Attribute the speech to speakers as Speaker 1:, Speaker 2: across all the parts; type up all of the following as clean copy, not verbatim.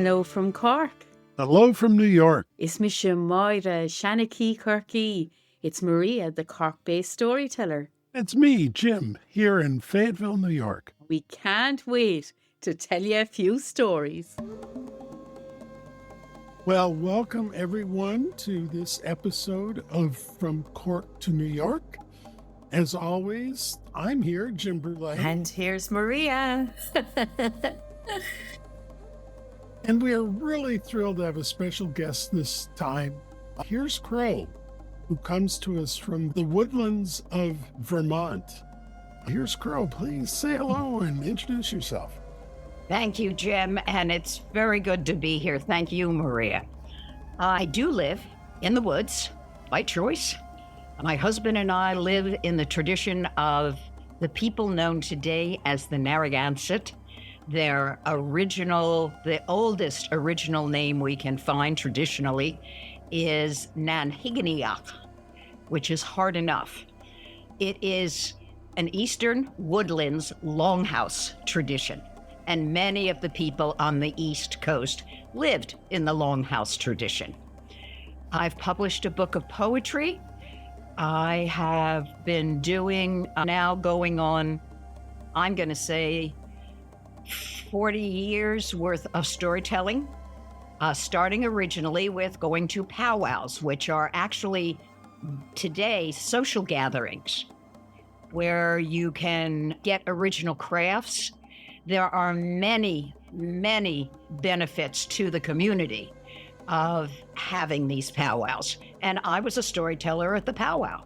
Speaker 1: Hello from Cork.
Speaker 2: Hello from New York.
Speaker 1: It's Misha Moira Shanachie Corky. It's Maria, the Cork-based storyteller.
Speaker 2: It's me, Jim, here in Fayetteville, New York.
Speaker 1: We can't wait to tell you a few stories.
Speaker 2: Well, welcome everyone to this episode of From Cork to New York. As always, I'm here, Jim Brule.
Speaker 1: And here's Maria.
Speaker 2: And we are really thrilled to have a special guest this time. Here's Crow, who comes to us from the woodlands of Vermont. Here's Crow. Please say hello and introduce yourself.
Speaker 3: Thank you, Jim, and it's very good to be here. Thank you, Maria. I do live in the woods by choice. My husband and I live in the tradition of the people known today as the Narragansett. Their the oldest original name we can find traditionally is Nanhiginiach, which is hard enough. It is an Eastern Woodlands Long House tradition, and many of the people on the East Coast lived in the Long House tradition. I've published a book of poetry. I have been doing, now going on, I'm going to say, 40 years worth of storytelling, starting originally with going to powwows, which are actually today social gatherings where you can get original crafts. There are many, many benefits to the community of having these powwows. And I was a storyteller at the powwow.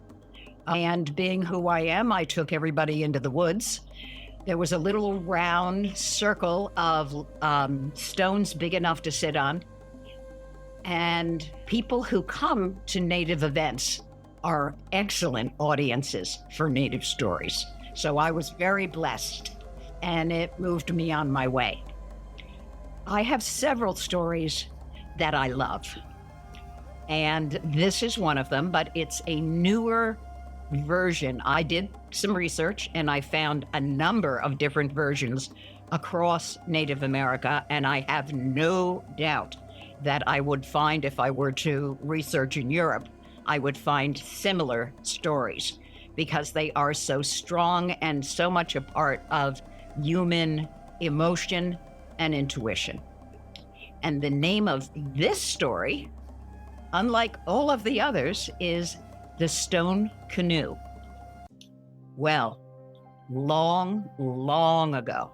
Speaker 3: And being who I am, I took everybody into the woods. There was a little round circle of stones big enough to sit on. And people who come to Native events are excellent audiences for Native stories. So I was very blessed, and it moved me on my way. I have several stories that I love, and this is one of them, but it's a newer version. I did some research and I found a number of different versions across Native America, and I have no doubt that I would find, if I were to research in Europe, I would find similar stories because they are so strong and so much a part of human emotion and intuition. And the name of this story, unlike all of the others, is The Stone Canoe. Well, long, long ago,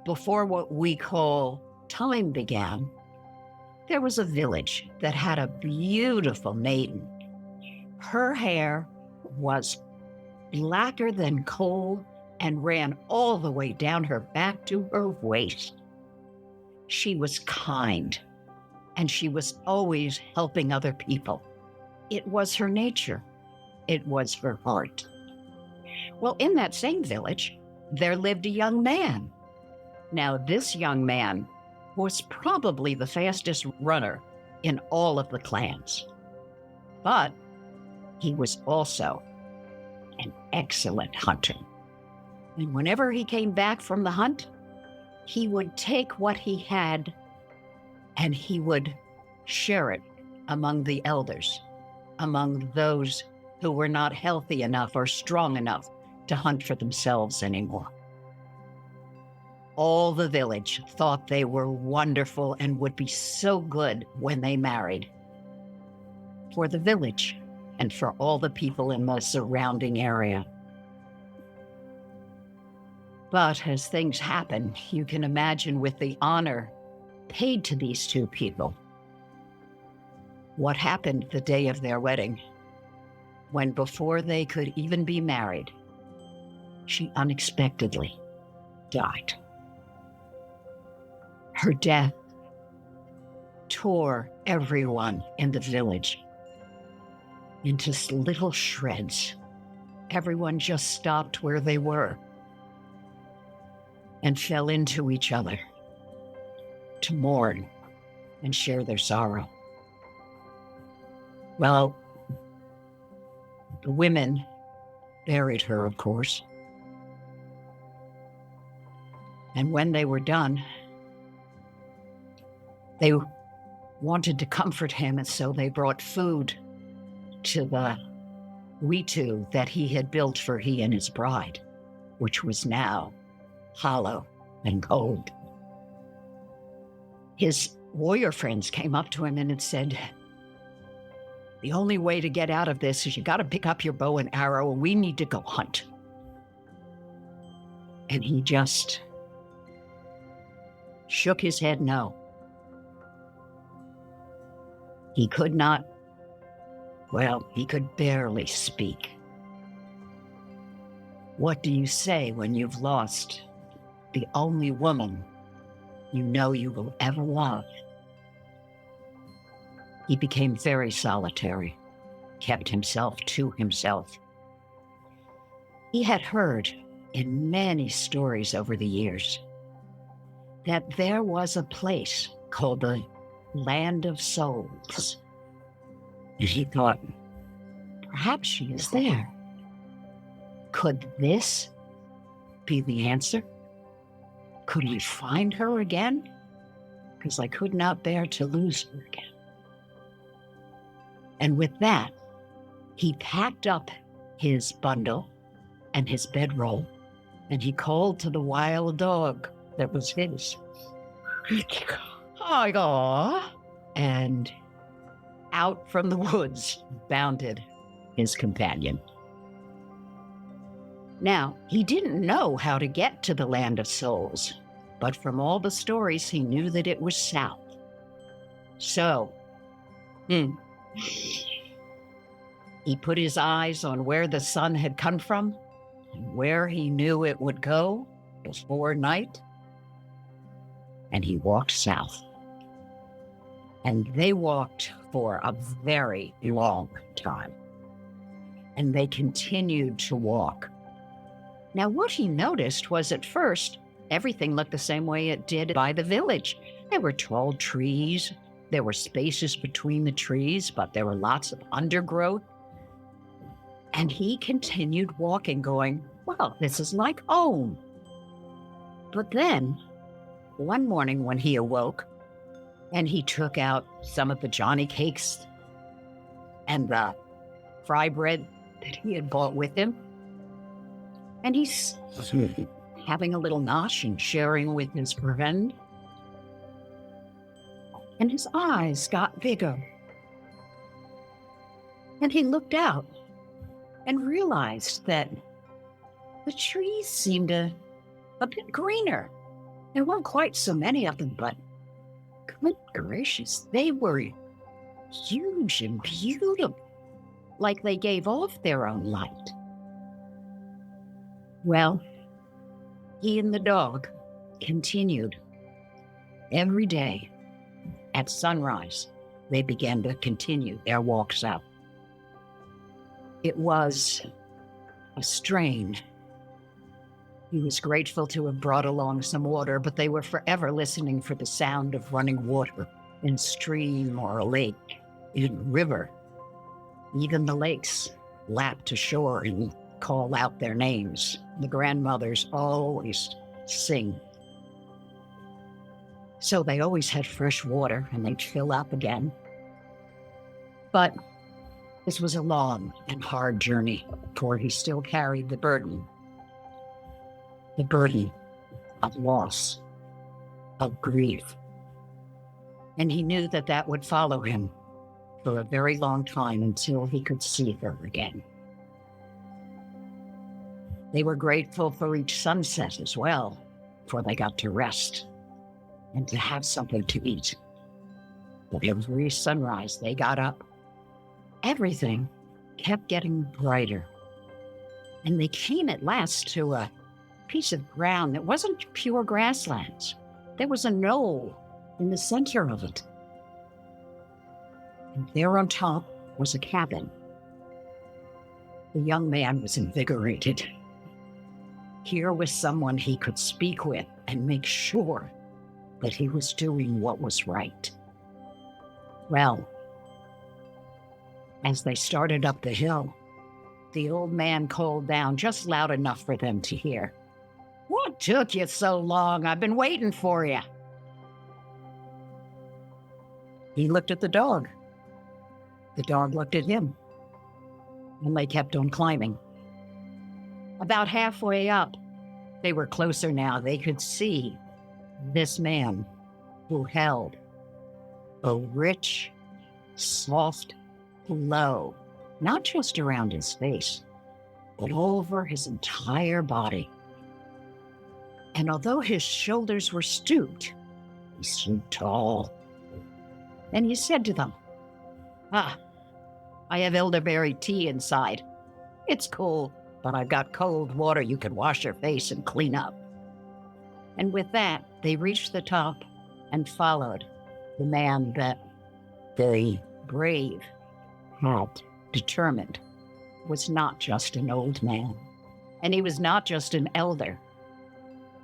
Speaker 3: before what we call time began, there was a village that had a beautiful maiden. Her hair was blacker than coal and ran all the way down her back to her waist. She was kind, and she was always helping other people. It was her nature. It was her heart. Well, in that same village, there lived a young man. Now, this young man was probably the fastest runner in all of the clans, but he was also an excellent hunter. And whenever he came back from the hunt, he would take what he had and he would share it among the elders, among those who were not healthy enough or strong enough to hunt for themselves anymore. All the village thought they were wonderful and would be so good when they married. For the village and for all the people in the surrounding area. But as things happen, you can imagine with the honor paid to these two people, what happened the day of their wedding, when before they could even be married, she unexpectedly died. Her death tore everyone in the village into little shreds. Everyone just stopped where they were and fell into each other to mourn and share their sorrow. Well, the women buried her, of course. And when they were done, They wanted to comfort him, and so they brought food to the Witu that he had built for he and his bride, which was now hollow and cold. His warrior friends came up to him and had said, "The only way to get out of this is you got to pick up your bow and arrow, and we need to go hunt." And he just shook his head no. He could not, he could barely speak. What do you say when you've lost the only woman you know you will ever love? He became very solitary, kept himself to himself. He had heard in many stories over the years that there was a place called the Land of Souls. And he thought, perhaps she is there. Could this be the answer? Could we find her again? Because I could not bear to lose her again. And with that, he packed up his bundle and his bedroll, and he called to the wild dog that was his. And out from the woods bounded his companion. Now, he didn't know how to get to the Land of Souls, but from all the stories, he knew that it was south. So, he put his eyes on where the sun had come from and where he knew it would go before night, and he walked south. And they walked for a very long time. And they continued to walk. Now, what he noticed was at first, everything looked the same way it did by the village. There were tall trees. There were spaces between the trees, but there were lots of undergrowth. And he continued walking, going, well, this is like home. But then, one morning when he awoke, and he took out some of the Johnny cakes and the fry bread that he had bought with him, and he's having a little nosh and sharing with his friend, and his eyes got bigger. And he looked out and realized that the trees seemed a bit greener. There weren't quite so many of them, but good gracious, they were huge and beautiful, like they gave off their own light. Well, he and the dog continued. Every day at sunrise, they began to continue their walks out. It was a strain. He was grateful to have brought along some water, but they were forever listening for the sound of running water in stream or a lake, in river. Even the lakes lapped ashore and call out their names. The grandmothers always sing. So they always had fresh water and they'd fill up again. But this was a long and hard journey, for he still carried the burden of loss, of grief. And he knew that that would follow him for a very long time until he could see her again. They were grateful for each sunset as well, for they got to rest and to have something to eat. But every sunrise they got up, everything kept getting brighter. And they came at last to a piece of ground that wasn't pure grasslands. There was a knoll in the center of it. And there on top was a cabin. The young man was invigorated. Here was someone he could speak with and make sure that he was doing what was right. Well, as they started up the hill, the old man called down just loud enough for them to hear, "What took you so long? I've been waiting for you." He looked at the dog. The dog looked at him. And they kept on climbing. About halfway up, they were closer now. They could see this man who held a rich, soft glow, not just around his face, but over his entire body. And although his shoulders were stooped, he stood tall. And he said to them, I have elderberry tea inside. It's cool, but I've got cold water you can wash your face and clean up. And with that, they reached the top and followed the man that very brave had determined was not just an old man. And he was not just an elder.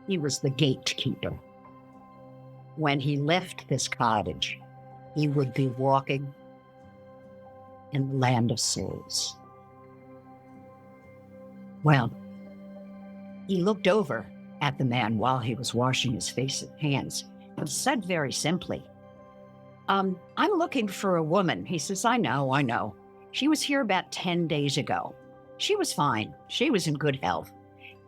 Speaker 3: He was the gatekeeper. When he left this cottage, he would be walking in the land of souls. Well, he looked over at the man while he was washing his face and hands and said very simply, I'm looking for a woman. He says, I know. She was here about 10 days ago. She was fine. She was in good health.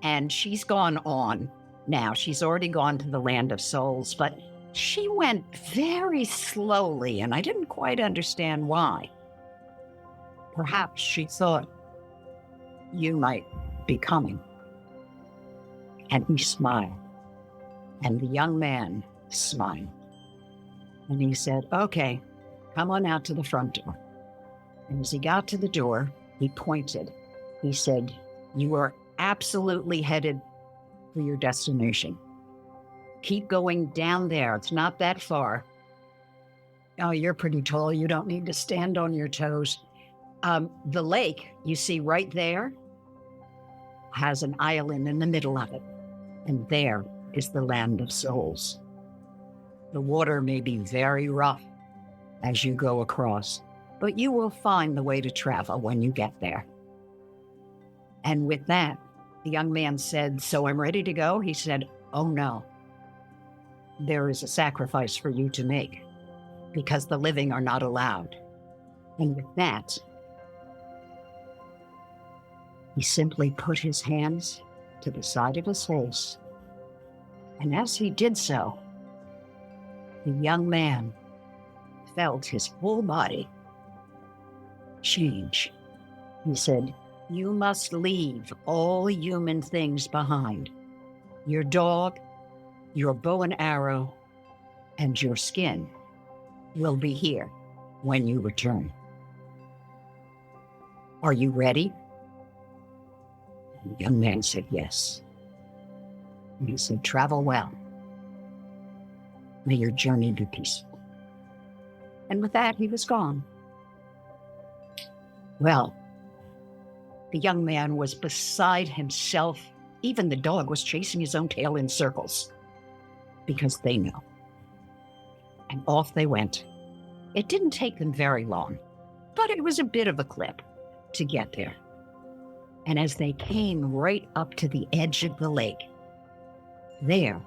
Speaker 3: And she's gone on now. She's already gone to the land of souls, but she went very slowly, and I didn't quite understand why. Perhaps she thought you might be coming. And he smiled. And the young man smiled. And he said, okay, come on out to the front door. And as he got to the door, he pointed. He said, you are absolutely headed for your destination. Keep going down there. It's not that far. Oh, you're pretty tall. You don't need to stand on your toes. The lake you see right there has an island in the middle of it. And there is the land of souls. The water may be very rough as you go across, but you will find the way to travel when you get there. And with that, the young man said, so I'm ready to go? He said, oh no. There is a sacrifice for you to make because the living are not allowed. And with that, he simply put his hands to the side of his face. And as he did so, the young man felt his whole body change. He said, you must leave all human things behind. Your dog, your bow and arrow, and your skin will be here when you return. Are you ready? The young man said yes. And he said, travel well. May your journey be peaceful. And with that, he was gone. Well, the young man was beside himself. Even the dog was chasing his own tail in circles because they know. And off they went. It didn't take them very long, but it was a bit of a clip to get there. And as they came right up to the edge of the lake, there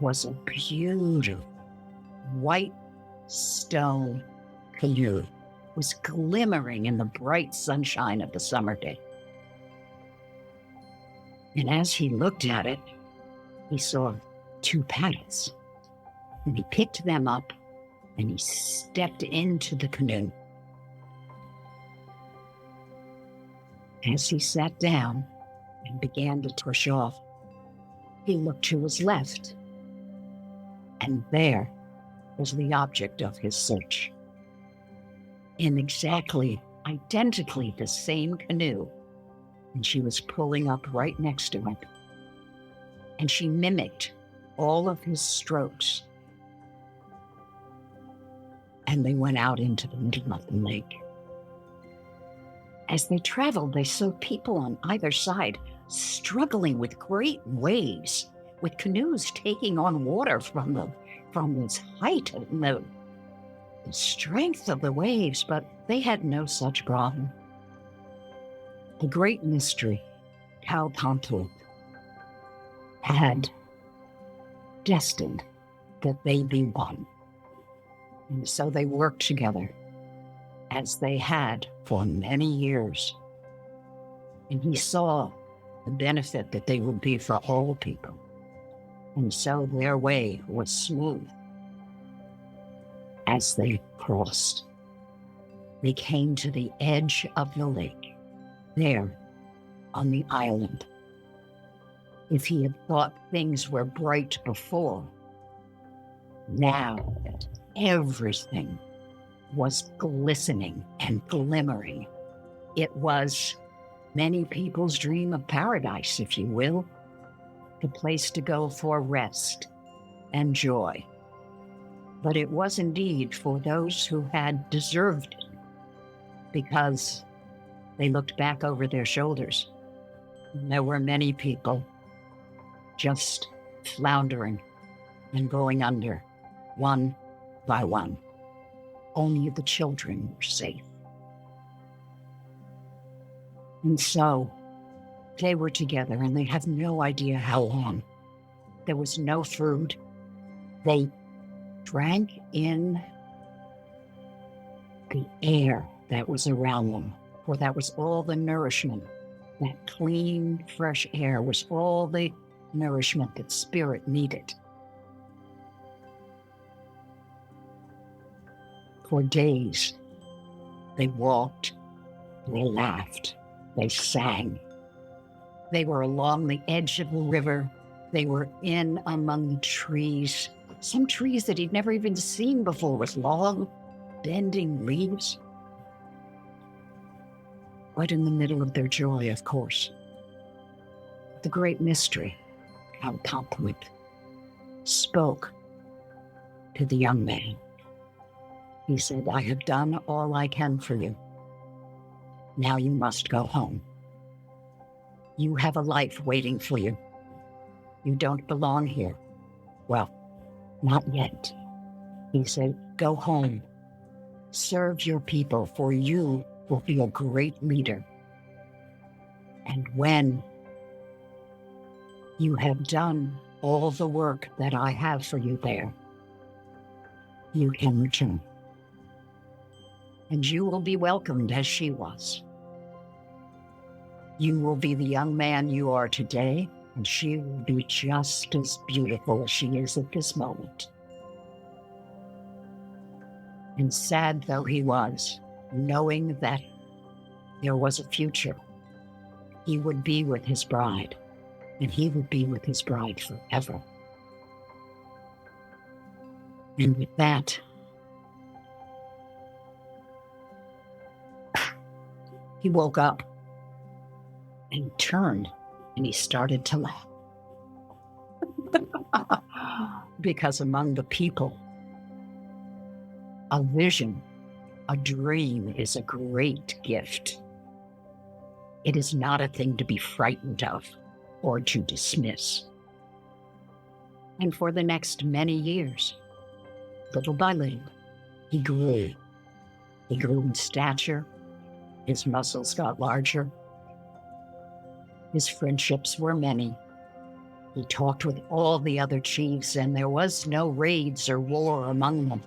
Speaker 3: was a beautiful white stone canoe. It was glimmering in the bright sunshine of the summer day. And as he looked at it, he saw 2 paddles. And he picked them up and he stepped into the canoe. As he sat down and began to push off, he looked to his left, and there was the object of his search. In exactly, identically the same canoe, and she was pulling up right next to him. And she mimicked all of his strokes. And they went out into the middle of the lake. As they traveled, they saw people on either side struggling with great waves, with canoes taking on water from this height and the strength of the waves, but they had no such problem. The great mystery, Kaukontuoh, had destined that they be one. And so they worked together, as they had for many years. And he saw the benefit that they would be for all people. And so their way was smooth. As they crossed, they came to the edge of the lake, there on the island. If he had thought things were bright before, now everything was glistening and glimmering. It was many people's dream of paradise, if you will, the place to go for rest and joy. But it was indeed for those who had deserved it, because they looked back over their shoulders. And there were many people just floundering and going under, one by one. Only the children were safe. And so they were together, and they have no idea how long. There was no food. They drank in the air that was around them, for that was all the nourishment. That clean, fresh air was all the nourishment that spirit needed. For days, they walked, they laughed, they sang. They were along the edge of the river. They were in among the trees, some trees that he'd never even seen before with long, bending leaves. But in the middle of their joy, of course, the great mystery, Kaukontuoh, spoke to the young man. He said, "I have done all I can for you. Now you must go home. You have a life waiting for you. You don't belong here. Well, not yet." He said, "Go home. Serve your people, for you will be a great leader. And when you have done all the work that I have for you there, you can return. And you will be welcomed as she was. You will be the young man you are today, and she will be just as beautiful as she is at this moment." And sad though he was, knowing that there was a future, he would be with his bride, and he would be with his bride forever. And with that, he woke up and he turned and he started to laugh. Because among the people, a vision, a dream is a great gift. It is not a thing to be frightened of or to dismiss. And for the next many years, little by little, he grew. He grew in stature. His muscles got larger. His friendships were many. He talked with all the other chiefs, and there was no raids or war among them,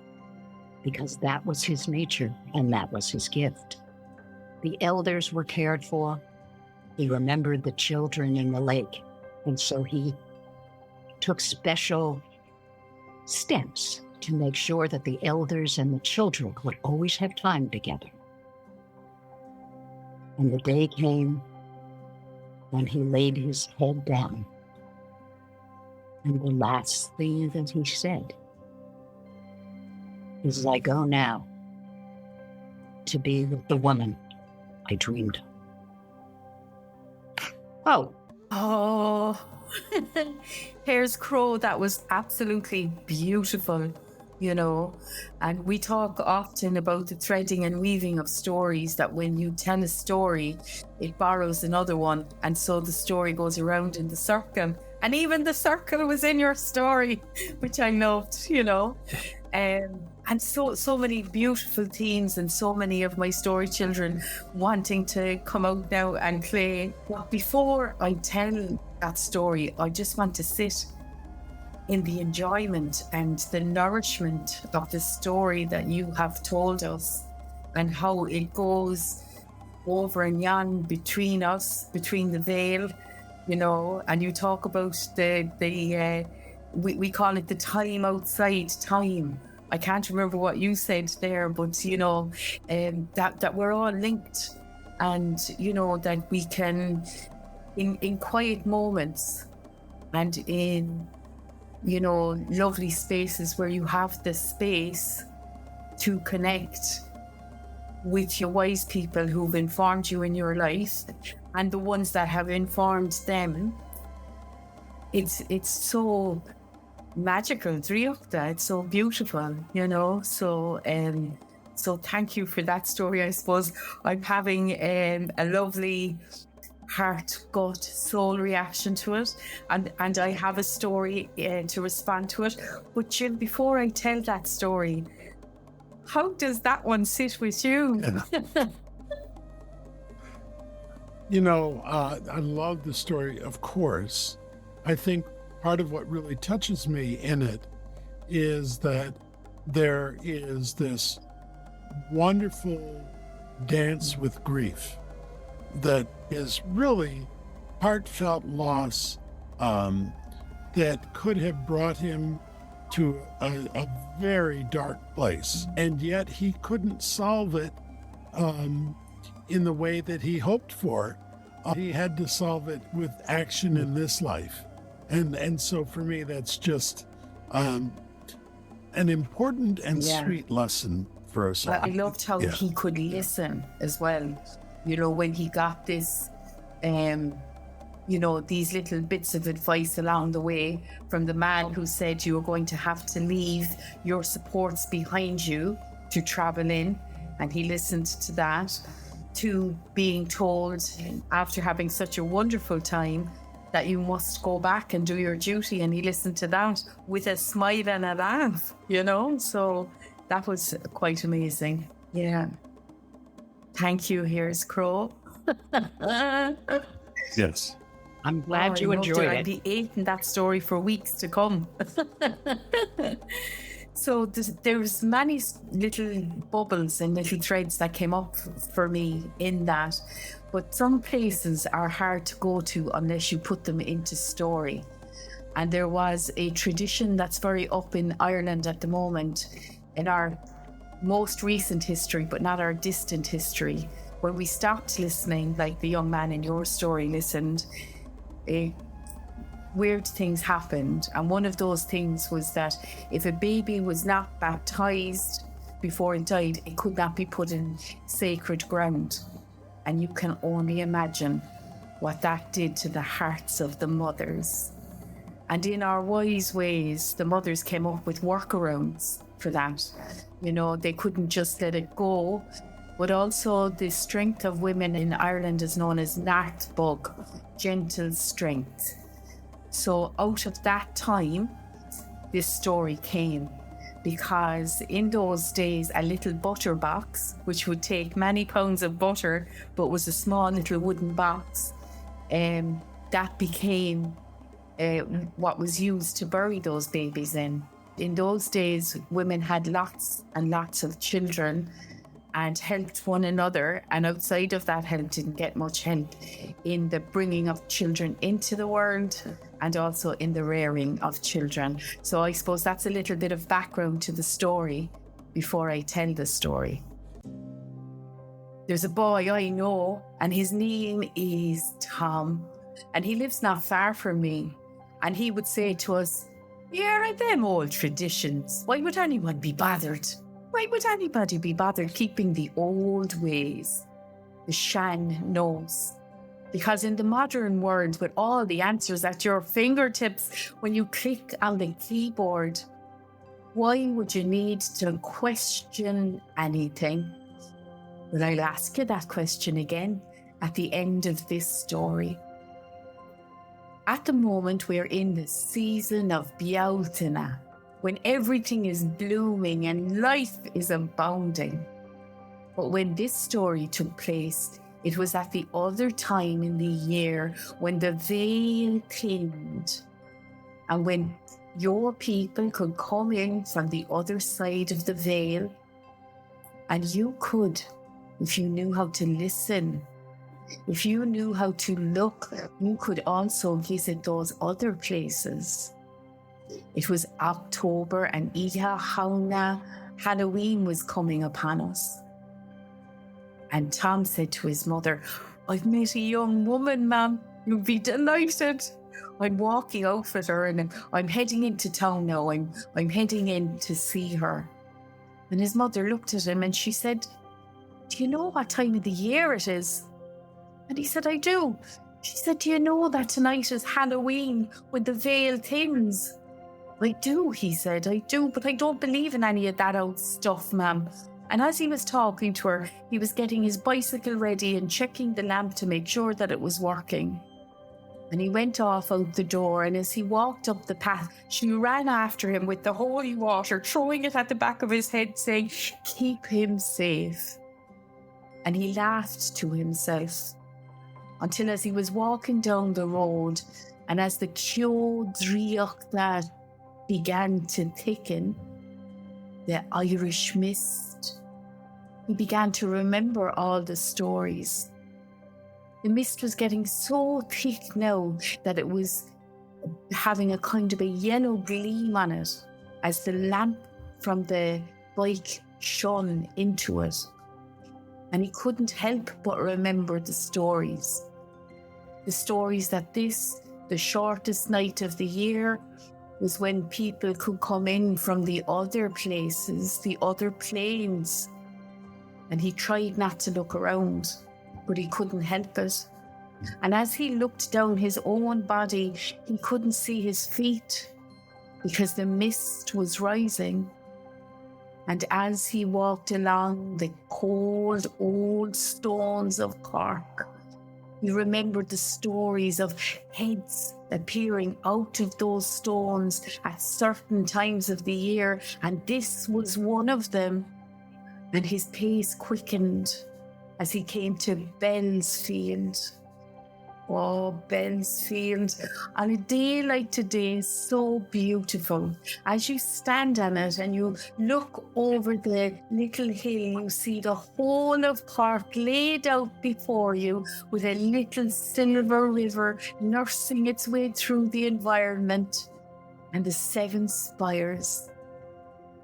Speaker 3: because that was his nature and that was his gift. The elders were cared for. He remembered the children in the lake, and so he took special steps to make sure that the elders and the children would always have time together. And the day came when he laid his head down, and the last thing that he said is, "I go now to be with the woman I dreamed of."
Speaker 1: Oh, Hare's Crow, that was absolutely beautiful, you know. And we talk often about the threading and weaving of stories, that when you tell a story, it borrows another one. And so the story goes around in the circle. And even the circle was in your story, which I loved, you know. And so many beautiful themes, and so many of my story children wanting to come out now and play. But before I tell that story, I just want to sit in the enjoyment and the nourishment of the story that you have told us, and how it goes over and yon between us, between the veil, and you talk about we call it the time outside time. I can't remember what you said there, but that we're all linked, and that we can, in quiet moments and in lovely spaces where you have the space to connect with your wise people who've informed you in your life and the ones that have informed them. It's so magical, Driuchta. It's so beautiful, so thank you for that story. I suppose I'm having a lovely heart, gut, soul reaction to it, and I have a story to respond to it. But Jim, before I tell that story, how does that one sit with you?
Speaker 2: I love the story, of course. I think part of what really touches me in it is that there is this wonderful dance with grief that is really heartfelt loss that could have brought him to a very dark place. And yet he couldn't solve it in the way that he hoped for. He had to solve it with action in this life. And so for me, that's just an important and sweet lesson for us all.
Speaker 1: I loved how he could listen as well. When he got this, these little bits of advice along the way from the man who said you were going to have to leave your supports behind you to travel in. And he listened to that, to being told after having such a wonderful time that you must go back and do your duty. And he listened to that with a smile and a laugh, so that was quite amazing. Yeah. Thank you. Here's Crow.
Speaker 2: Yes.
Speaker 3: I'm glad you enjoyed it.
Speaker 1: I'll be eating that story for weeks to come. So there's many little bubbles and little threads that came up for me in that. But some places are hard to go to unless you put them into story. And there was a tradition that's very up in Ireland at the moment, in our most recent history, but not our distant history. When we stopped listening, like the young man in your story listened, weird things happened. And one of those things was that if a baby was not baptized before it died, it could not be put in sacred ground. And you can only imagine what that did to the hearts of the mothers. And in our wise ways, the mothers came up with workarounds for that. They couldn't just let it go. But also the strength of women in Ireland is known as Nacht bug, gentle strength. So out of that time, this story came, because in those days, a little butter box, which would take many pounds of butter, but was a small little wooden box, that became what was used to bury those babies in. In those days, women had lots and lots of children and helped one another, and outside of that help didn't get much help in the bringing of children into the world and also in the rearing of children. So I suppose that's a little bit of background to the story before I tell the story. There's a boy I know, and his name is Tom, and he lives not far from me, and he would say to us, "Yeah, them old traditions, why would anyone be bothered? Why would anybody be bothered keeping the old ways?" The Shan knows. Because in the modern world, with all the answers at your fingertips, when you click on the keyboard, why would you need to question anything? Well, I'll ask you that question again at the end of this story. At the moment, we're in the season of Bealtaine, when everything is blooming and life is abounding. But when this story took place, it was at the other time in the year when the veil thinned and when Your people could come in from the other side of the veil, and you could, if you knew how to listen, if you knew how to look, you could also visit those other places. It was October and Iha Hauna, Halloween was coming upon us. And Tom said to his mother, I've met a young woman, ma'am. You'll be delighted. I'm walking out with her and I'm heading into town now. I'm heading in to see her. And his mother looked at him and she said, do you know what time of the year it is? And he said, I do. She said, do you know that tonight is Halloween when the veil thins? I do, he said, I do, but I don't believe in any of that old stuff, ma'am. And as he was talking to her, he was getting his bicycle ready and checking the lamp to make sure that it was working. And he went off out the door, and as he walked up the path, she ran after him with the holy water, throwing it at the back of his head, saying, keep him safe. And he laughed to himself until as he was walking down the road, and as the Kyo Driokta began to thicken, the Irish mist, he began to remember all the stories. The mist was getting so thick now that it was having a kind of a yellow gleam on it as the lamp from the bike shone into it. And he couldn't help but remember the stories. The stories that this, the shortest night of the year, was when people could come in from the other places, the other planes. And he tried not to look around, but he couldn't help it. And as he looked down his own body, he couldn't see his feet because the mist was rising. And as he walked along the cold old stones of Cork, he remembered the stories of heads appearing out of those stones at certain times of the year, and this was one of them. And his pace quickened as he came to Bellsfield. Oh, Bellsfield, on a day like today, so beautiful. As you stand on it and you look over the little hill, you see the whole of Cork laid out before you with a little silver river nursing its way through the environment, and the seven spires.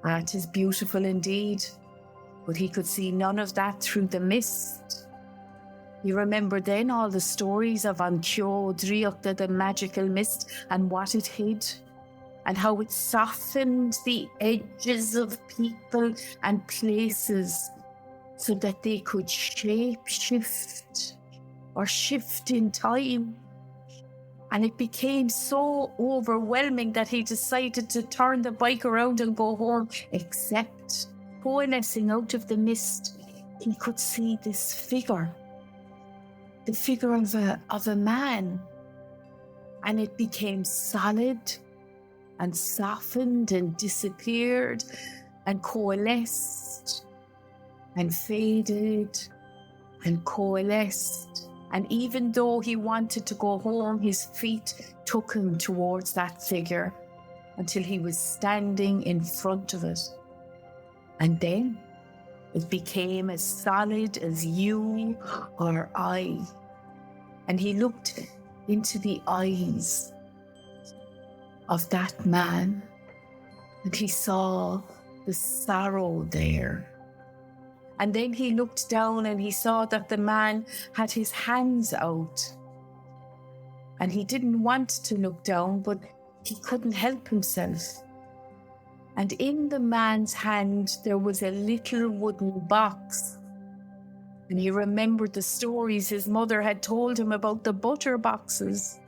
Speaker 1: That is beautiful indeed, but he could see none of that through the mist. He remembered then all the stories of An Kyo Driokta, the magical mist, and what it hid, and how it softened the edges of people and places so that they could shape shift or shift in time. And it became so overwhelming that he decided to turn the bike around and go home, except coalescing out of the mist, he could see this figure. The figure of a man, and it became solid and softened and disappeared and coalesced and faded and coalesced. And even though he wanted to go home, his feet took him towards that figure until he was standing in front of it. And then it became as solid as you or I. And he looked into the eyes of that man, and he saw the sorrow there. And then he looked down and he saw that the man had his hands out. And he didn't want to look down, but he couldn't help himself. And in the man's hand, there was a little wooden box. And he remembered the stories his mother had told him about the butter boxes.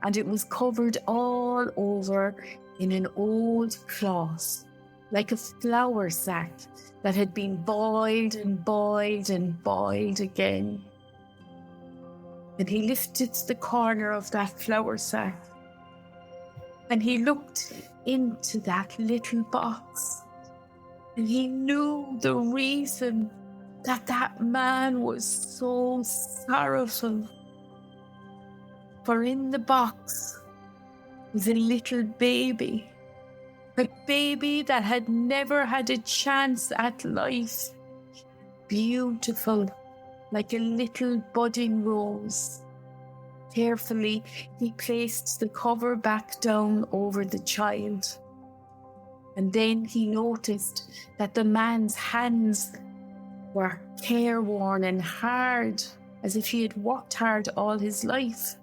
Speaker 1: And it was covered all over in an old cloth, like a flour sack that had been boiled and boiled and boiled again. And he lifted the corner of that flour sack, and he looked into that little box, and he knew the reason that that man was so sorrowful. For in the box was a little baby. A baby that had never had a chance at life. Beautiful, like a little budding rose. Carefully, he placed the cover back down over the child. And then he noticed that the man's hands were careworn and hard, as if he had worked hard all his life.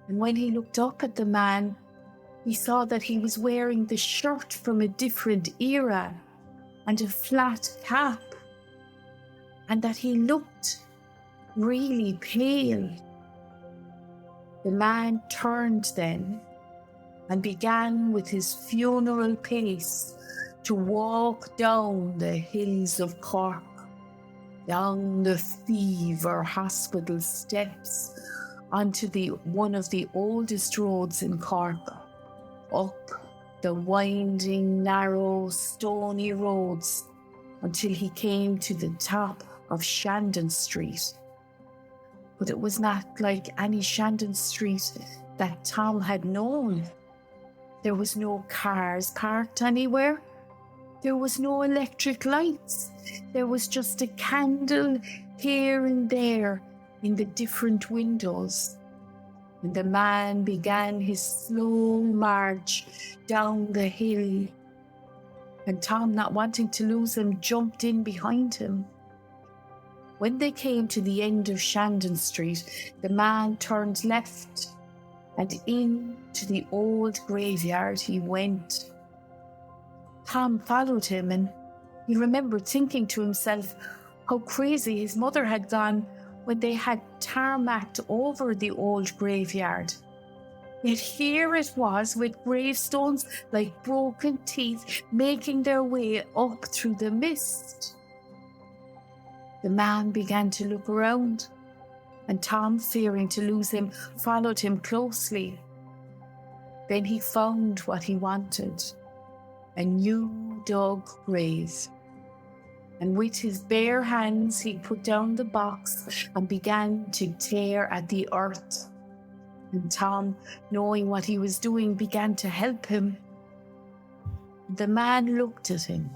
Speaker 1: And when he looked up at the man, he saw that he was wearing the shirt from a different era and a flat cap, and that he looked really pale. The man turned then and began with his funeral pace to walk down the hills of Cork, down the Fever Hospital steps onto one of the oldest roads in Cork, up the winding, narrow, stony roads until he came to the top of Shandon Street. But it was not like any Shandon Street that Tom had known. There was no cars parked anywhere. There was no electric lights. There was just a candle here and there in the different windows. And the man began his slow march down the hill. And Tom, not wanting to lose him, jumped in behind him. When they came to the end of Shandon Street, the man turned left, and into the old graveyard he went. Tom followed him, and he remembered thinking to himself how crazy his mother had gone when they had tarmacked over the old graveyard. Yet here it was, with gravestones like broken teeth making their way up through the mist. The man began to look around, and Tom, fearing to lose him, followed him closely. Then he found what he wanted, a new dug grave. And with his bare hands, he put down the box and began to tear at the earth. And Tom, knowing what he was doing, began to help him. The man looked at him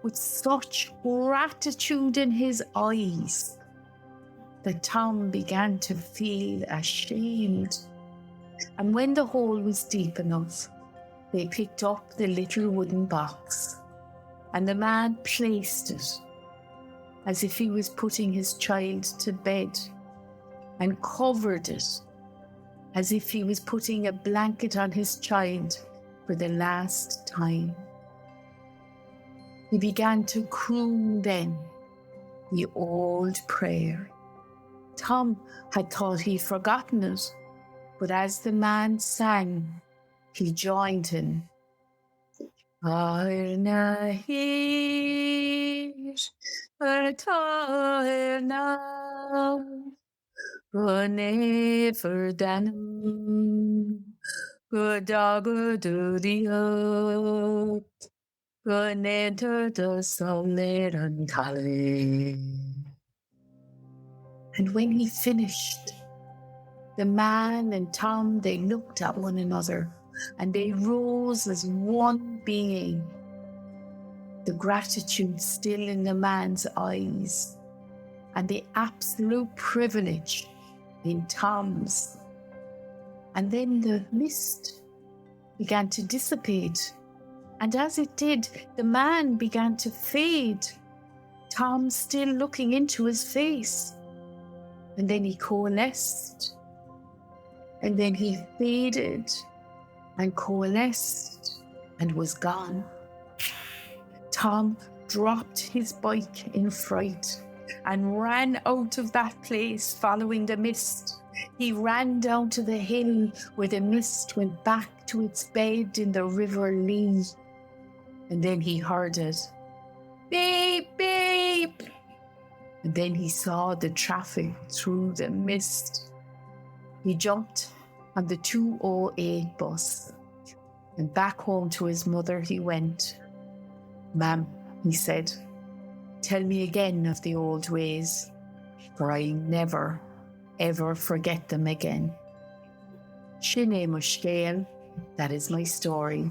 Speaker 1: with such gratitude in his eyes that Tom began to feel ashamed. And when the hole was deep enough, they picked up the little wooden box, and the man placed it as if he was putting his child to bed, and covered it as if he was putting a blanket on his child for the last time. He began to croon then the old prayer. Tom had thought he'd forgotten it, but as the man sang, he joined him. Arna hir, arna, Gone for danum, good dog, good dio, good enter the solid and collie. And when he finished, the man and Tom, they looked at one another, and they rose as one being, the gratitude still in the man's eyes, and the absolute privilege in Tom's. And then the mist began to dissipate, and as it did, the man began to fade, Tom still looking into his face. And then he coalesced, and then he faded and coalesced and was gone. Tom dropped his bike in fright and ran out of that place following the mist. He ran down to the hill where the mist went back to its bed in the River Lee. And then he heard it. Beep, beep. And then he saw the traffic through the mist. He jumped on the 208 bus, and back home to his mother he went. Ma'am, he said, tell me again of the old ways, for I'll never, ever forget them again. Shinne mushkale, That is my story.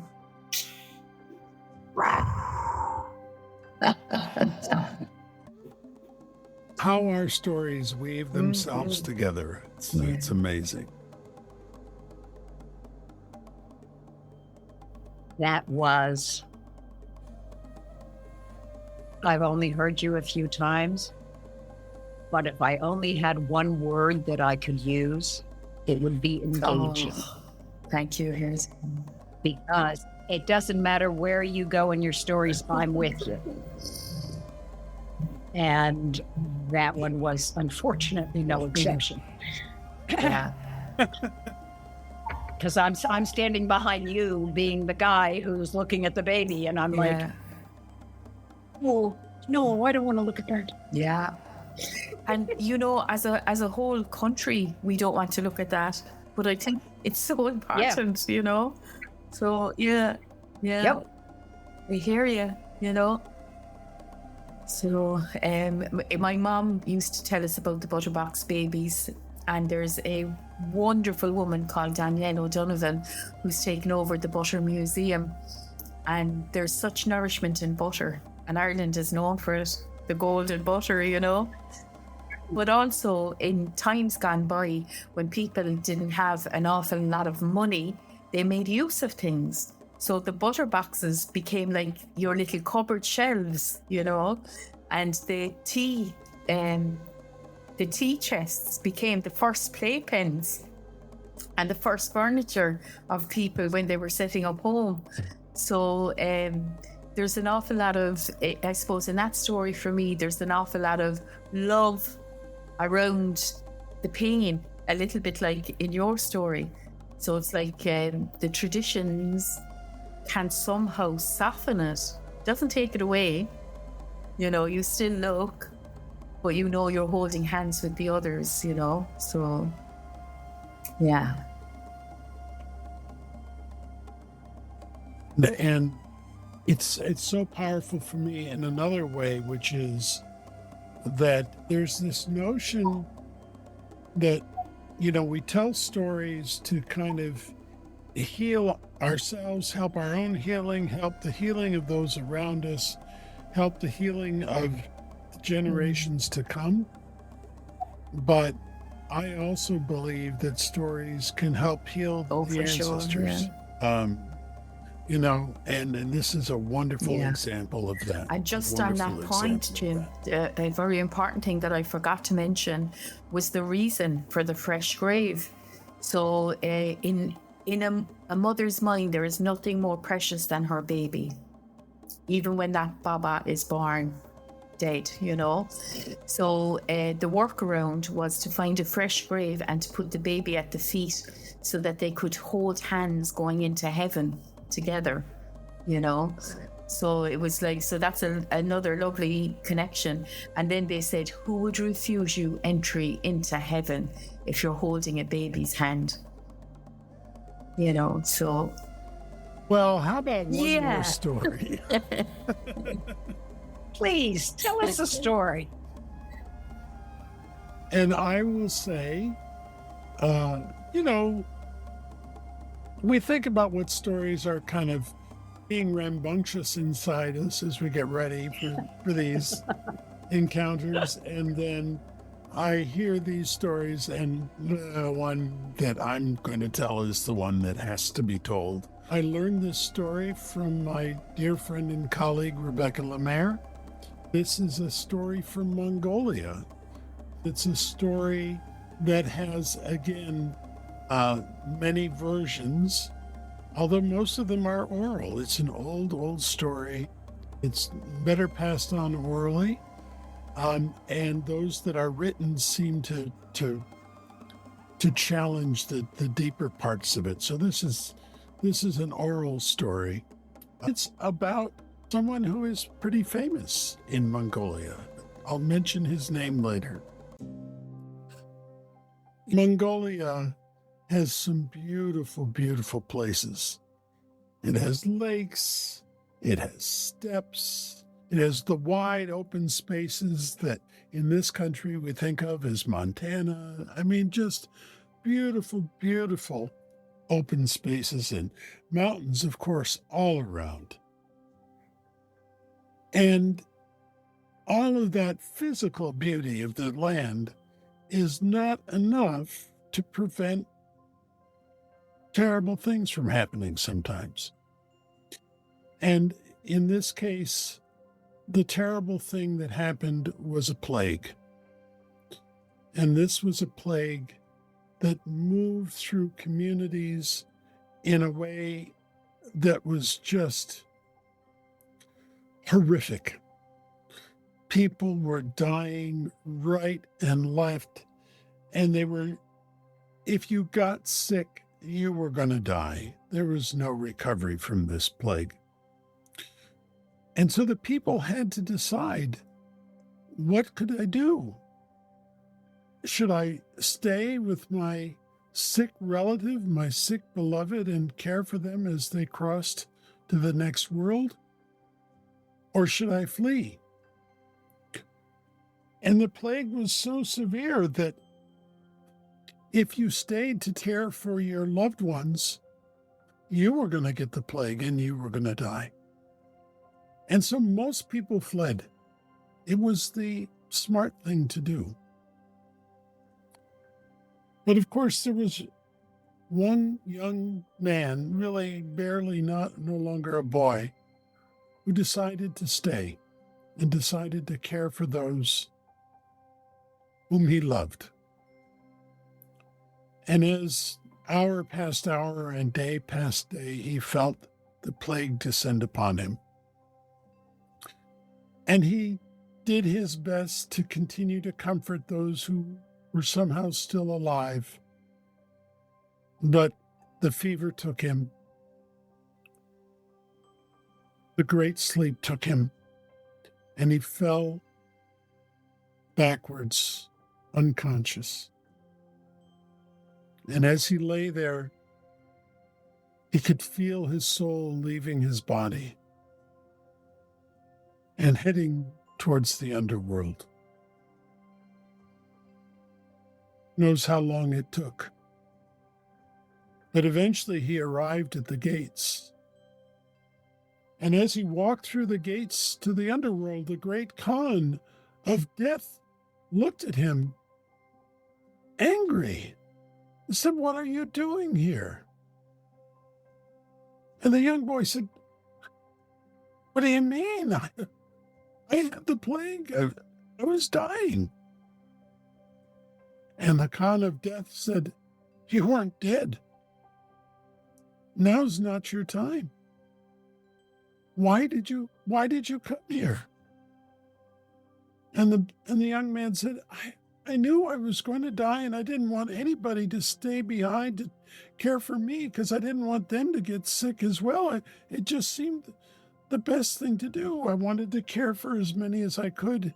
Speaker 2: How our stories weave themselves together. It's amazing.
Speaker 3: That was. I've only heard you a few times, but if I only had one word that I could use, it would be engaging.
Speaker 1: Oh, thank you. Here's
Speaker 3: Because it doesn't matter where you go in your stories, I'm with you. And that one was unfortunately no exception.
Speaker 1: yeah.
Speaker 3: Because I'm standing behind you, being the guy who's looking at the baby, and I'm like, oh no, I don't want to look at that.
Speaker 1: Yeah. And you know, as a whole country, we don't want to look at that, but I think it's so important, you know. So yeah.
Speaker 3: Yep.
Speaker 1: I hear you, you know. So my mom used to tell us about the butterbox babies, and there's a wonderful woman called Danielle O'Donovan who's taken over the Butter Museum, and there's such nourishment in butter, and Ireland is known for it, the golden butter, you know. But also in times gone by, when people didn't have an awful lot of money, they made use of things. So the butter boxes became like your little cupboard shelves, you know, and the tea chests became the first playpens and the first furniture of people when they were setting up home. So there's an awful lot of, I suppose in that story for me, there's an awful lot of love around the pain, a little bit like in your story. So it's like the traditions can somehow soften it. Doesn't take it away. You know, you still look, but you know you're holding hands with the others, you know. So, yeah.
Speaker 2: And it's so powerful for me in another way, which is that there's this notion that, you know, we tell stories to kind of heal ourselves, help our own healing, help the healing of those around us, help the healing of generations to come. But I also believe that stories can help heal the ancestors.
Speaker 1: Sure,
Speaker 2: you know, and this is a wonderful example of that.
Speaker 1: And just on that point, Jim, a very important thing that I forgot to mention was the reason for the fresh grave. So in a mother's mind, there is nothing more precious than her baby, even when that baba is born dead, you know. So the workaround was to find a fresh grave and to put the baby at the feet so that they could hold hands going into heaven together, you know. So it was like, so that's another lovely connection. And then they said, who would refuse you entry into heaven if you're holding a baby's hand? You know, so.
Speaker 2: Well, how about one more story?
Speaker 3: Please tell us a story.
Speaker 2: And I will say, you know, we think about what stories are kind of being rambunctious inside us as we get ready for these encounters. And then I hear these stories, and the one that I'm going to tell is the one that has to be told. I learned this story from my dear friend and colleague, Rebecca Lemaire. This is a story from Mongolia. It's a story that has, again, many versions, although most of them are oral. It's an old story. It's better passed on orally. And those that are written seem to challenge the deeper parts of it. So this is an oral story. It's about someone who is pretty famous in Mongolia. I'll mention his name later. Mongolia has some beautiful, beautiful places. It has lakes, it has steppes, it has the wide open spaces that in this country we think of as Montana. I mean, just beautiful, beautiful. open spaces and mountains, of course, all around. And all of that physical beauty of the land is not enough to prevent terrible things from happening sometimes. And in this case, the terrible thing that happened was a plague. And this was a plague that moved through communities in a way that was just horrific. People were dying right and left, and if you got sick, you were going to die. There was no recovery from this plague. And so the people had to decide, what could I do? Should I stay with my sick relative, my sick beloved, and care for them as they crossed to the next world? Or should I flee? And the plague was so severe that if you stayed to care for your loved ones, you were going to get the plague and you were going to die. And so most people fled. It was the smart thing to do. But of course, there was one young man, really barely no longer a boy, who decided to stay and decided to care for those whom he loved. And as hour passed hour and day passed day, he felt the plague descend upon him. And he did his best to continue to comfort those who were somehow still alive. But the fever took him. The great sleep took him, and he fell backwards, unconscious. And as he lay there, he could feel his soul leaving his body and heading towards the underworld. Knows how long it took. But eventually he arrived at the gates. And as he walked through the gates to the underworld, the great Khan of death looked at him angry and said, "What are you doing here?" And the young boy said, "What do you mean? I had the plague. I was dying." And the Khan of death said, "You weren't dead. Now's not your time. Why did you come here?" And the young man said, I knew I was going to die, and I didn't want anybody to stay behind to care for me because I didn't want them to get sick as well. It just seemed the best thing to do. I wanted to care for as many as I could,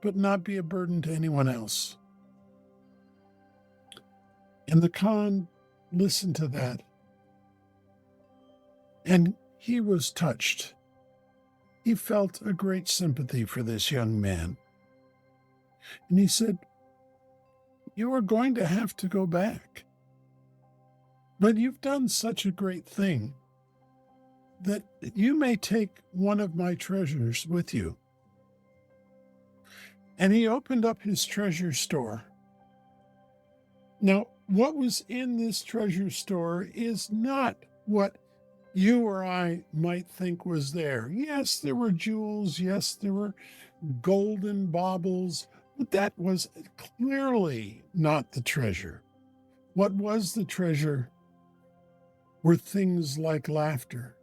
Speaker 2: but not be a burden to anyone else. And the Khan listened to that, and he was touched. He felt a great sympathy for this young man. And he said, "You are going to have to go back. But you've done such a great thing that you may take one of my treasures with you." And he opened up his treasure store. Now, what was in this treasure store is not what you or I might think was there. Yes, there were jewels. Yes, there were golden baubles, but that was clearly not the treasure. What was the treasure were things like laughter,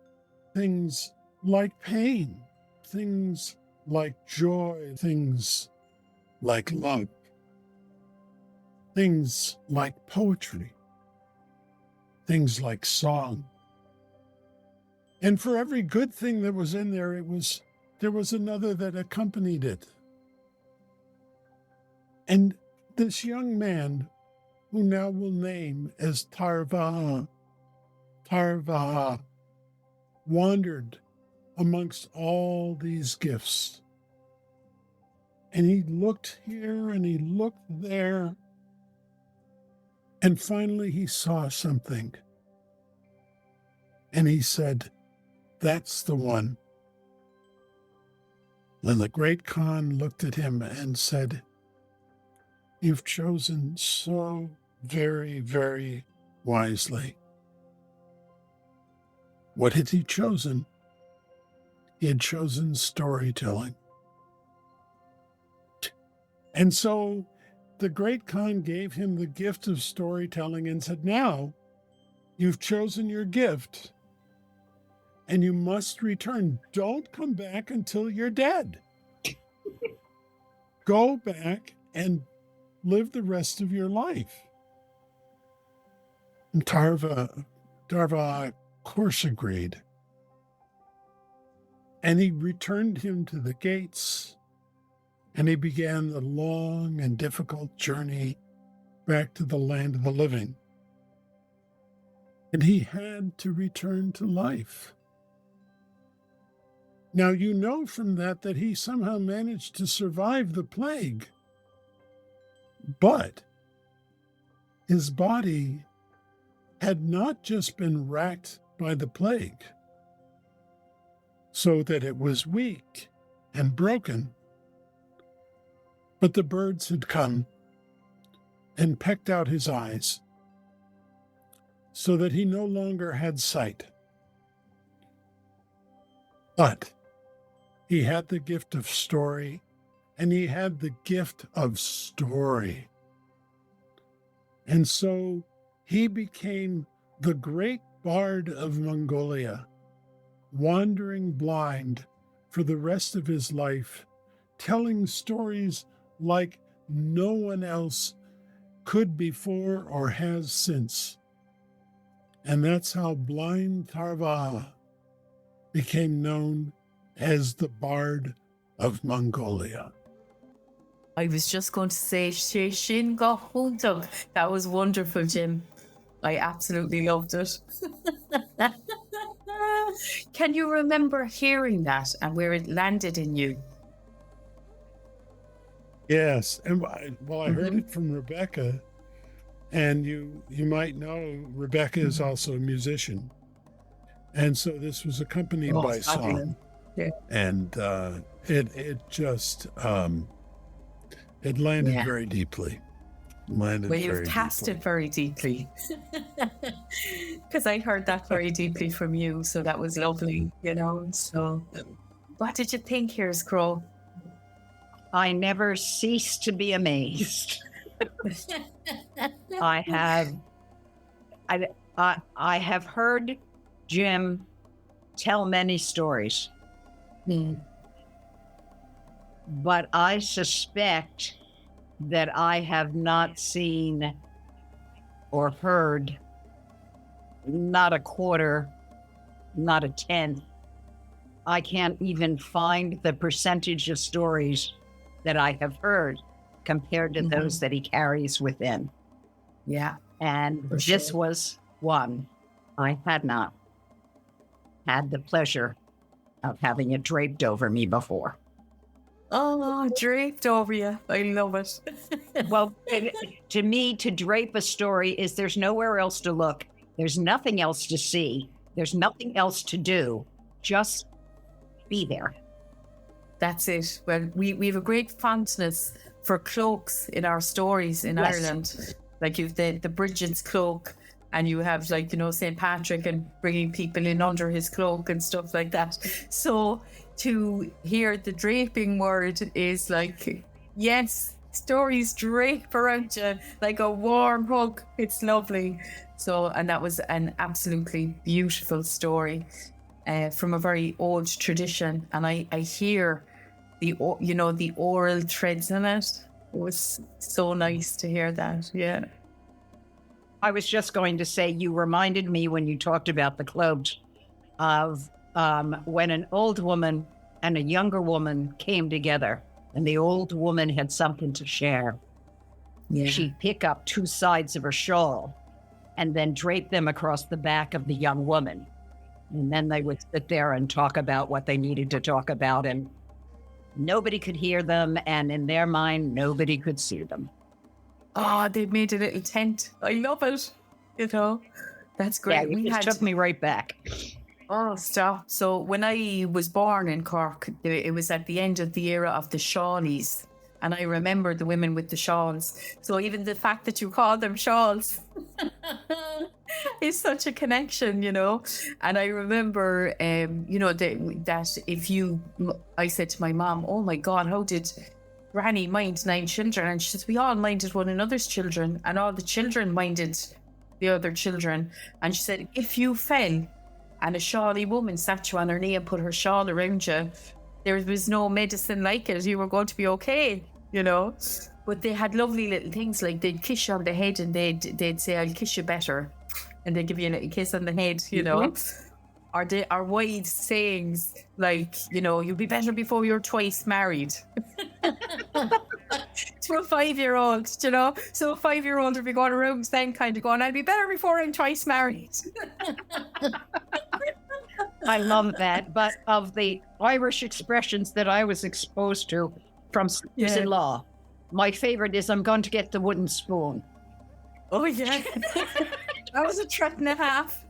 Speaker 2: things like pain, things like joy, things like love, things like poetry, things like song. And for every good thing that was in there, there was another that accompanied it. And this young man, who now we'll name as Tarvaha, wandered amongst all these gifts. And he looked here and he looked there. And finally he saw something And he said, "That's the one." Then the great Khan looked at him and said, "You've chosen so very, very wisely." What had he chosen? He had chosen storytelling. And so the great Khan gave him the gift of storytelling and said, "Now you've chosen your gift and you must return. Don't come back until you're dead. Go back and live the rest of your life." And Darva, of course, agreed. And he returned him to the gates, and he began the long and difficult journey back to the land of the living. And he had to return to life. Now, you know from that he somehow managed to survive the plague. But his body had not just been racked by the plague, so that it was weak and broken, but the birds had come and pecked out his eyes, so that he no longer had sight. But he had the gift of story, and he had the gift of story. And so he became the great bard of Mongolia, wandering blind for the rest of his life, telling stories like no one else could before or has since. And that's how blind Tarva became known as the Bard of Mongolia.
Speaker 1: I was just going to say, Shin Gohundug. That was wonderful, Jim. I absolutely loved it. Can you remember hearing that and where it landed in you?
Speaker 2: Yes, and I heard it from Rebecca, and you might know Rebecca is also a musician, and so this was accompanied by song, and it just it landed very deeply.
Speaker 1: You've cast it very deeply, because I heard that very deeply from you, so that was lovely, So, what did you think, Here's Crow?
Speaker 3: I never cease to be amazed. I have heard Jim tell many stories, but I suspect that I have not seen or heard not a quarter, not a tenth. I can't even find the percentage of stories that I have heard compared to those that he carries within.
Speaker 1: Yeah.
Speaker 3: And this was one I had not had the pleasure of having it draped over me before.
Speaker 1: Oh, draped over you. I love it.
Speaker 3: Well, to me, to drape a story is there's nowhere else to look. There's nothing else to see. There's nothing else to do. Just be there.
Speaker 1: That's it. Well, we have a great fondness for cloaks in our stories in Ireland. Like you've the Bridget's cloak, and you have St. Patrick and bringing people in under his cloak and stuff like that. So to hear the draping word is like, yes, stories drape around you like a warm hug. It's lovely. So, and that was an absolutely beautiful story from a very old tradition. And I hear the oral threads in it. It was so nice to hear that. Yeah.
Speaker 3: I was just going to say, you reminded me when you talked about the cloaks of when an old woman and a younger woman came together, and the old woman had something to share. Yeah. She'd pick up two sides of her shawl and then drape them across the back of the young woman. And then they would sit there and talk about what they needed to talk about, and nobody could hear them, and in their mind, nobody could see them.
Speaker 1: Oh, they made a little tent. I love it. That's
Speaker 3: Yeah,
Speaker 1: great.
Speaker 3: you just took me right back.
Speaker 1: Oh, stop. So when I was born in Cork, it was at the end of the era of the shawlies. And I remember the women with the shawls. So even the fact that you call them shawls is such a connection, you know. And I remember, you know, that I said to my mom, oh my God, how did Granny mind 9 children? And she says, we all minded one another's children, and all the children minded the other children. And she said, if you fell and a shawly woman sat you on her knee and put her shawl around you, there was no medicine like it. You were going to be okay, you know. But they had lovely little things, like they'd kiss you on the head and they'd say, I'll kiss you better. And they'd give you a little kiss on the head, you know. Or they are wise sayings like, you know, you'll be better before you're twice married. To a 5-year-old, you know. So a 5-year-old would be going around saying, kind of going, I'll be better before I'm twice married.
Speaker 3: I love that. But of the Irish expressions that I was exposed to from sisters-in-law, my favorite is, I'm going to get the wooden spoon.
Speaker 1: Oh, yeah. That was a threat and a half.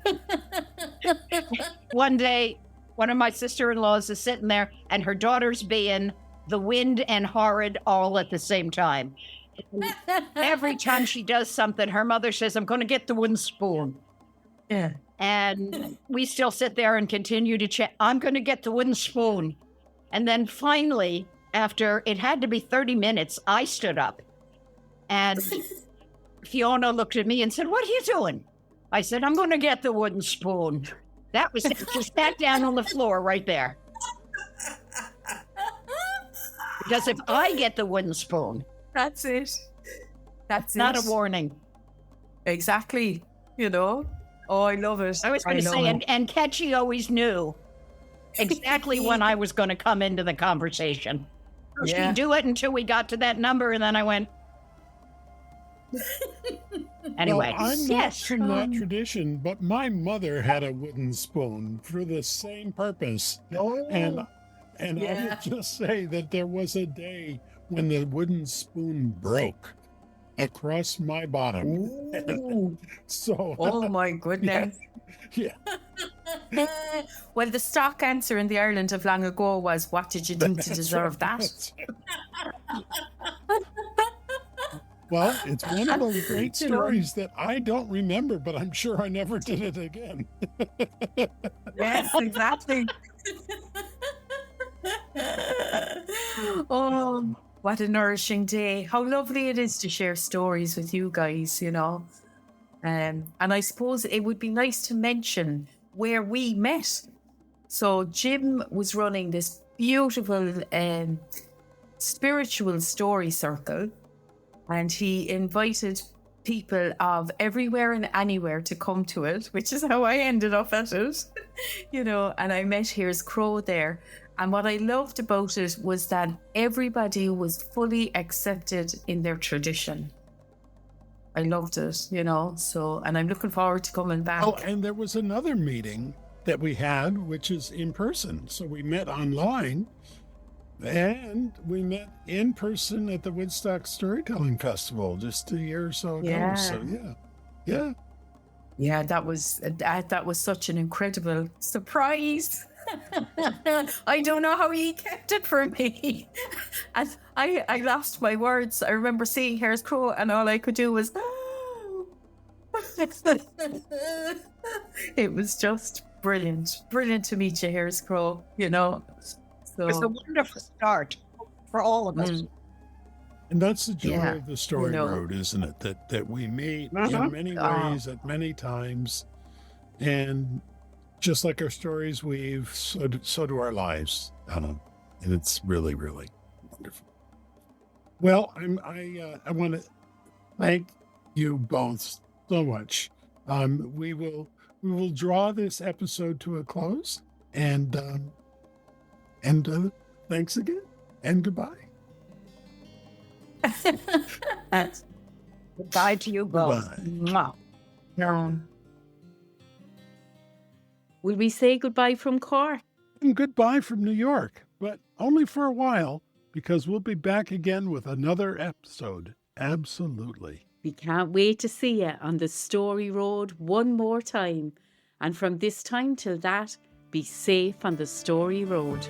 Speaker 3: One day, one of my sister-in-laws is sitting there and her daughter's being the wind and horrid all at the same time. Every time she does something, her mother says, I'm going to get the wooden spoon.
Speaker 1: Yeah.
Speaker 3: And we still sit there and continue to chat. I'm going to get the wooden spoon. And then finally, after it had to be 30 minutes, I stood up. And Fiona looked at me and said, what are you doing? I said, I'm going to get the wooden spoon. That was it. She sat down on the floor right there. Because if I get the wooden spoon,
Speaker 1: that's it. That's
Speaker 3: not a warning.
Speaker 1: Exactly. You know? Oh, I love it.
Speaker 3: I was going to say, and Ketchy always knew exactly when I was going to come into the conversation.
Speaker 1: Yeah.
Speaker 3: She'd do it until we got to that number, and then I went. Anyway,
Speaker 2: well, I'm not from that tradition, but my mother had a wooden spoon for the same purpose.
Speaker 1: Oh.
Speaker 2: And I would just say that there was a day when the wooden spoon broke across my bottom. So,
Speaker 1: oh my goodness.
Speaker 2: Yeah.
Speaker 1: Well, the stock answer in the Ireland of long ago was, what did you do to deserve that?
Speaker 2: Well, it's one of those great stories that I don't remember, but I'm sure I never did it again.
Speaker 1: Yes, exactly. Oh, what a nourishing day. How lovely it is to share stories with you guys, you know. And I suppose it would be nice to mention where we met. So Jim was running this beautiful spiritual story circle, and he invited people of everywhere and anywhere to come to it, which is how I ended up at it, you know. And I met Here's Crow there. And what I loved about it was that everybody was fully accepted in their tradition. I loved it, you know. So, and I'm looking forward to coming back.
Speaker 2: Oh, and there was another meeting that we had, which is in person. So we met online, and we met in person at the Woodstock Storytelling Festival just a year or so ago.
Speaker 1: Yeah.
Speaker 2: So yeah.
Speaker 1: Yeah, that was such an incredible surprise. I don't know how he kept it from me. And I lost my words. I remember seeing Here's Crow, and all I could do was it was just brilliant to meet you, Here's Crow, you know. So
Speaker 3: it was a wonderful start for all of us.
Speaker 2: And that's the joy of the story
Speaker 1: you know.
Speaker 2: road, isn't it? That we meet in many ways at many times, and just like our stories weave, so do our lives, and it's really, really wonderful. Well, I want to thank you both so much. We will draw this episode to a close, and thanks again, and goodbye.
Speaker 3: Goodbye to you both.
Speaker 2: Goodbye.
Speaker 3: Mwah.
Speaker 1: Will we say goodbye from Cork?
Speaker 2: And goodbye from New York, but only for a while, because we'll be back again with another episode. Absolutely.
Speaker 4: We can't wait to see you on the Story Road one more time. And from this time till that, be safe on the Story Road.